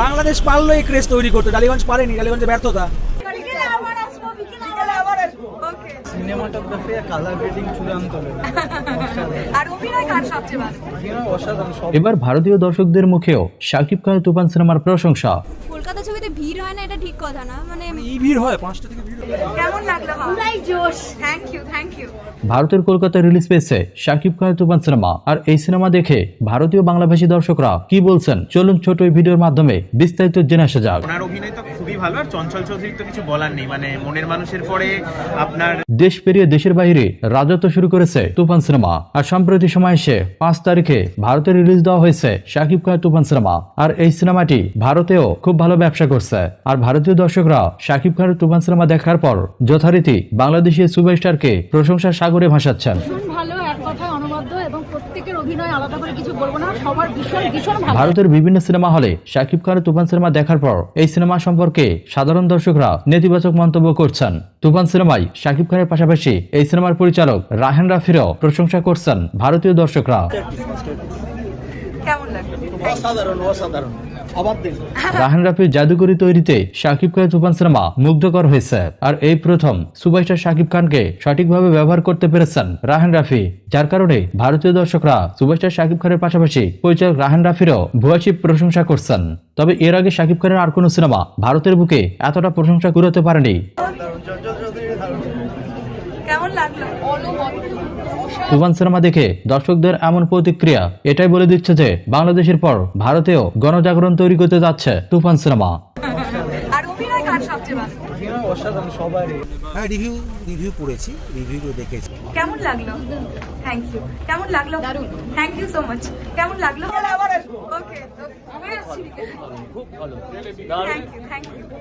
বাংলাদেশ পারলো এই ক্রেজ তৈরি করতে, টালিগঞ্জ পারেনি, টালিগঞ্জের ব্যর্থতা। সিনেমাটোগ্রাফি আর কালার গ্রেডিং চূড়ান্ত। আর অভিনয় কার সবচেয়ে ভালো? অসাধারণ। এবার ভারতীয় দর্শকদের মুখেও শাকিব খানের তুফান সিনেমার প্রশংসা। কলকাতা ছবিতে ভিড় হয় না এটা ঠিক কথা না, মানে এই ভিড় হয় 5টা থেকে ভিড় হয়। কেমন লাগলো? পুরাই জোশ। Thank you. ভারতের কলকাতায় রিলিজ পেয়েছে শাকিব খানের তুফান সিনেমা। আর এই সিনেমা দেখে ভারতীয় বাংলাভাষী দর্শকরা কি বলছেন চলুন ছোট এই ভিডিওর মাধ্যমে বিস্তারিত জেনে আসা যাক। ওনার অভিনয় তো খুবই ভালো, আর চঞ্চল চৌধুরীর তো কিছু বলার নেই, মানে মনের মানুষের পরে আপনার দেশ পেরিয়ে দেশের বাইরে রাজত্ব শুরু করেছে তুফান সিনেমা। আর সম্প্রতি সময় এসে 5 তারিখে ভারতে রিলিজ দেওয়া হয়েছে শাকিব খানের তুফান সিনেমা। আর এই সিনেমাটি ভারতেও খুব ভালো ব্যবসা করছে। আর ভারতীয় দর্শকরা শাকিব খানের তুফান সিনেমা দেখার পর যথারীতি বাংলাদেশি সুপারস্টারকে প্রশংসার সাগরে ভাসাচ্ছেন। ভালো, এক কথায় অনবদ্য এবং প্রত্যেকের অভিনয় আলাদা করে কিছু বলবো না, সবার ভীষণ ভালো। ভারতের বিভিন্ন সিনেমা হলে শাকিব খানের তুফান সিনেমা দেখার পর এই সিনেমা সম্পর্কে সাধারণ দর্শকরা নেতিবাচক মন্তব্য করছেন। তুফান সিনেমায় শাকিব খানের পাশাপাশি এই সিনেমার পরিচালক রায়হান রাফিরও প্রশংসা করছেন ভারতীয় দর্শকরা। কেমন লাগলো? অসাধারণ। আবার দেখুন, রায়হান রাফির জাদুকরি তৈরিতে শাকিব খানের তুফান সিনেমা মুগ্ধকর হয়েছে। আর এই প্রথম সুপারস্টার শাকিব খানকে সঠিকভাবে ব্যবহার করতে পেরেছেন রায়হান রাফি, যার কারণে ভারতীয় দর্শকরা সুপারস্টার শাকিব খানের পাশাপাশি পরিচালক রায়হান রাফিরও ভূয়সী প্রশংসা করছেন। তবে এর আগে শাকিব খানের আর কোনো সিনেমা ভারতের বুকে এতটা প্রশংসা কুড়াতে পারেনি। কেমন লাগলো? তুফান সিনেমা দেখে দর্শকদের এমন প্রতিক্রিয়া এটাই বলে দিচ্ছে যে বাংলাদেশের পর ভারতেও গণজাগরণ তৈরি করতে যাচ্ছে তুফান সিনেমা। আর অভিনয় কার সবচেয়ে ভালো? অসাধারণ সবারই। হ্যাঁ, রিভিউ পড়েছি, রিভিউ দেখেছি। কেমন লাগলো? Thank you. কেমন লাগলো? Thank you so much. কেমন লাগলো? ওকে, আমি আসছি। খুব ভালো। Thank you.